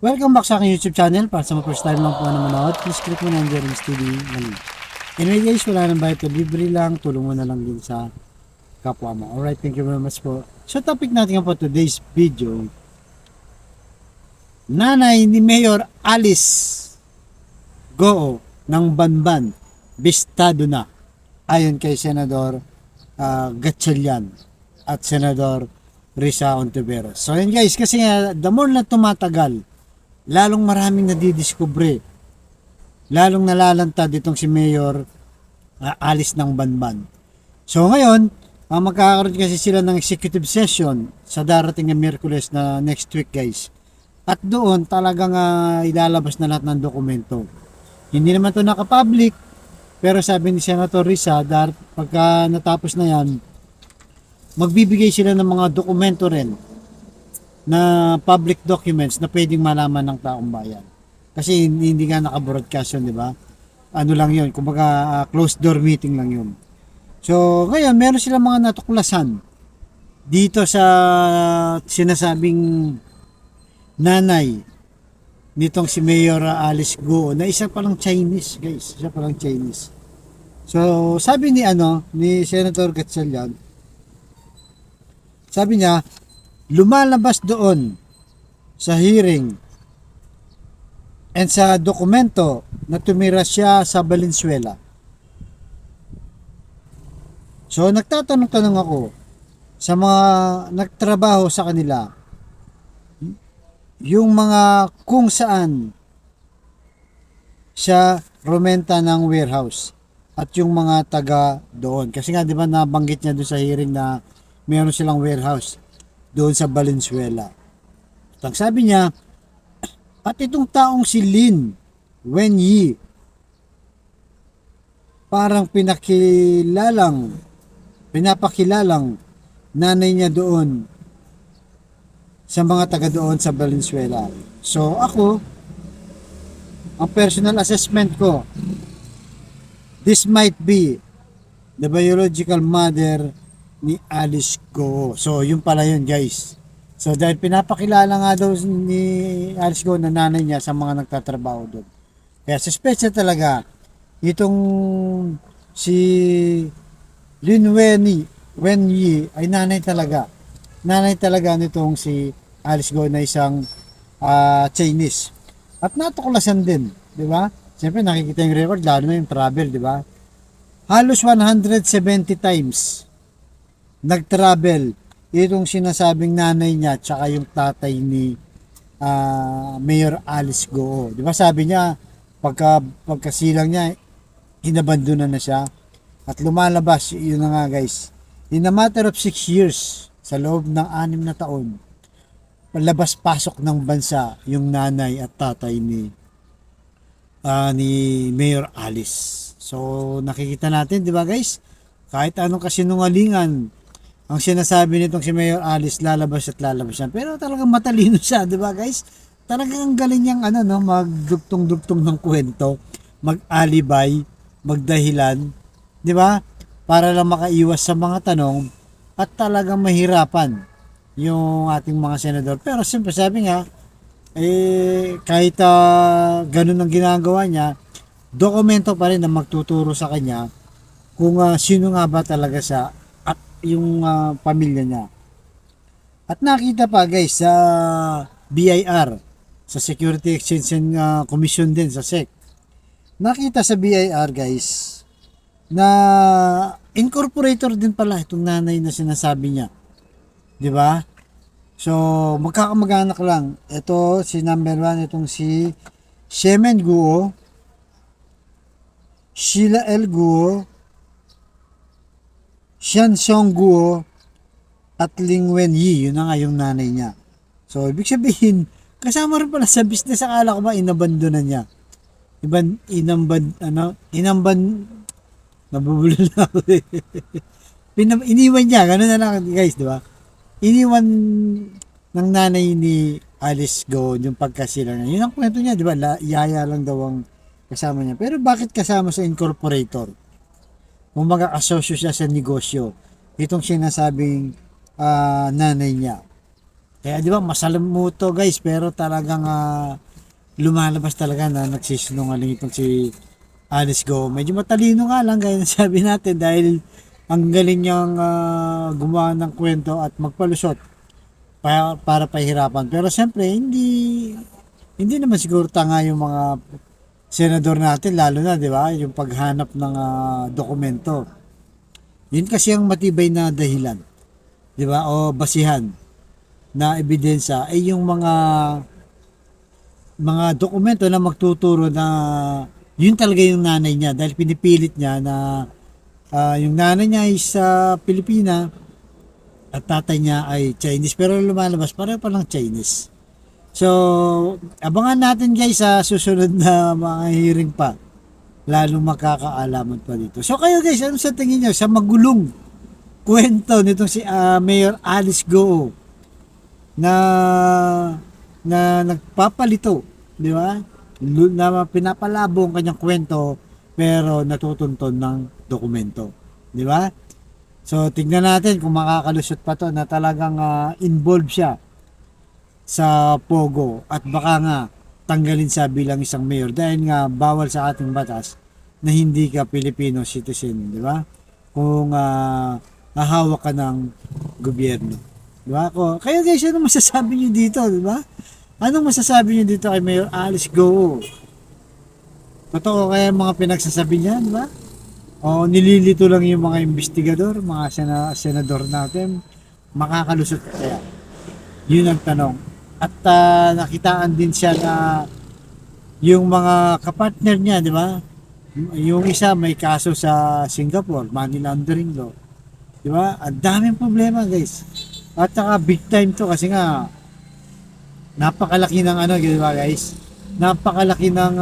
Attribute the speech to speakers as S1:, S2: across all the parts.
S1: Welcome back sa aking YouTube channel. Para sa mga first time lang po na manood, please click mo na ang Jeremy's TV mali. Anyway guys, wala nang bayad to, libre lang, tulong mo na lang din sa kapwa mo. Alright, thank you very much po. So topic natin nga po today's video, nanay ni Mayor Alice Goo ng Banban, bistado na ayon kay Senador Gatchalian at Senador Risa Ontiveros. So yun guys, kasi nga the more na tumatagal, lalong maraming nadidiskubre, lalong nalalantad itong si Mayor Alice ng Banban. So ngayon, magkakaroon kasi sila ng executive session sa darating na Miyerkules na next week guys. At doon talagang ilalabas na lahat ng dokumento. Hindi naman ito nakapublic, pero sabi ni Senator Risa, pagka natapos na yan, magbibigay sila ng mga dokumento rin na public documents na pwedeng malaman ng taong bayan. Kasi hindi nga naka-broadcast yun, di ba? Ano lang yun, kumbaga closed door meeting lang yun. So, ngayon, meron silang mga natuklasan dito sa sinasabing nanay nitong si Mayor Alice Goo na isa palang Chinese, guys. Isa palang Chinese. So, sabi ni Senator Gatchalian, sabi niya, lumalabas doon sa hearing and sa dokumento na tumira siya sa Valenzuela. So nagtatanong-tanong ako sa mga nagtrabaho sa kanila, yung mga kung saan siya rumenta ng warehouse at yung mga taga doon. Kasi nga di ba nabanggit niya doon sa hearing na meron silang warehouse doon sa Valenzuela. At ang sabi niya, at itong taong si Lin Wenyi, parang pinapakilalang nanay niya doon sa mga taga doon sa Valenzuela. So ako, ang personal assessment ko, this might be the biological mother ni Alice Goo. So, yun pala yun guys. So, dahil pinapakilala nga daw ni Alice Goo na nanay niya sa mga nagtatrabaho doon. Kaya suspect talaga itong si Lin Wenyi ay nanay talaga. Nanay talaga nitong si Alice Goo na isang Chinese. At natuklasan din, di ba? Siyempre nakikita yung record, lalo na yung travel, di ba? Halos 170 times nag-travel itong sinasabing nanay niya tsaka yung tatay ni Mayor Alice Goo. Di ba sabi niya pagkasilang niya hinabandonan na siya at lumalabas yun na nga guys, in a matter of 6 years, sa loob ng 6 na taon, palabas-pasok ng bansa yung nanay at tatay ni Mayor Alice. So nakikita natin, di ba guys, kahit anong kasinungalingan ang sinasabi nitong si Mayor Alice, lalabas at lalabas yan. Pero talagang matalino siya, di ba guys? Talagang ang galing niyang magdugtong-dugtong ng kwento, mag-alibay, magdahilan, di ba? Para lang makaiwas sa mga tanong at talagang mahirapan yung ating mga senador. Pero siyempre sabi nga, kahit ganun ang ginagawa niya, dokumento pa rin na magtuturo sa kanya kung sino nga ba talaga siya at yung pamilya niya. At nakita pa guys sa BIR, sa Security Exchange and Commission din sa SEC. Nakita sa BIR guys na incorporator din pala itong nanay na sinasabi niya. 'Di ba? So magkakamag-anak lang. Ito si number 1, itong si Shemen Goo, Sheila L. Goo, Shansong Goo at Lin Wenyi, yun na nga yung nanay niya. So, ibig sabihin, kasama rin pala sa business. Akala ko ba inabandonan niya? Nabubulol na ako eh. Iniwan niya, gano'n na lang guys, di ba? Iniwan ng nanay ni Alice Goo yung pagkasila niya. Yun ang kwento niya, di ba? Yaya lang daw ang kasama niya. Pero bakit kasama sa incorporator? Kung mag-asosyo siya sa negosyo, itong sinasabing nanay niya. Kaya di ba masalimuto guys, pero talagang lumalabas talaga na nagsisinungaling itong si Alice Go. Medyo matalino nga lang gaya ng sabi natin dahil ang galing niyang gumawa ng kwento at magpalusot para pahirapan. Pero siyempre hindi naman siguro tanga yung mga senador natin lalo na 'di ba, yung paghanap ng dokumento. Yun kasi ang matibay na dahilan, 'di ba? O basihan na ebidensya ay yung mga dokumento na magtuturo na yun talaga yung nanay niya dahil pinipilit niya na yung nanay niya ay sa Pilipina at tatay niya ay Chinese pero lumalabas pareho pa lang Chinese. So, abangan natin guys sa susunod na mga hearing pa. Lalong makakaalaman pa dito. So kayo guys, ano sa tingin niyo sa magulong kwento nitong si Mayor Alice Go na nagpapalito, di ba? Na pinapalabo ang kanyang kwento pero natutunton ng dokumento, di ba? So tingnan natin kung makakalusot pa to na talagang involved siya sa Pogo at baka nga tanggalin siya bilang isang mayor dahil nga bawal sa ating batas na hindi ka Filipino citizen, di ba? Kung hahawak ka ng gobyerno. Di ba? Kaya guys, ano masasabi niyo dito, di ba? Anong masasabi niyo dito kay Mayor Alice Go? Totoo kaya mga pinagsasabi niya, di ba? O nililito lang yung mga investigador, mga senador natin, makakalusot kaya? Yun ang tanong. At nakitaan din siya na yung mga kapartner niya, di ba? Yung isa may kaso sa Singapore, money laundering law. Di ba? Ang daming problema, guys. At saka big time to kasi nga napakalaki ng di ba, guys? Napakalaki ng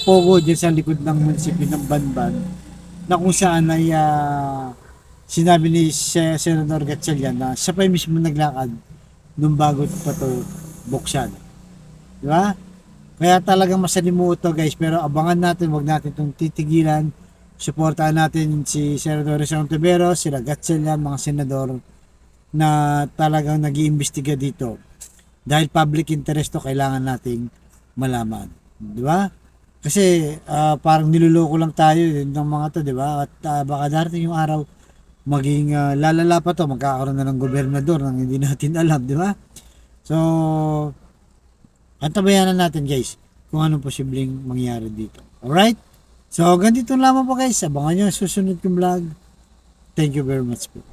S1: pogo dyan sa likod ng munisipyo ng Banban na kung saan ay sinabi ni Senator Gatchalian na siya pa mismo naglakad nung bago pa to buksan. Di ba? Kaya talagang masalimuto guys, pero abangan natin, wag natin itong titigilan. Suportahan natin si Senator Rizal Ontiveros, sila Gatchalian, mga senador na talagang nag-iimbestiga dito. Dahil public interest to, kailangan nating malaman. Di ba? Kasi parang niluloko lang tayo ng mga to, di ba? At baka darating yung araw maging lalala pa to, magkakaroon na ng gobernador nang hindi natin alam, di ba? So, antabayanan natin guys kung anong posibleng mangyari dito. Alright? So, ganito lamang po guys. Abangan nyo ang susunod kong vlog. Thank you very much po.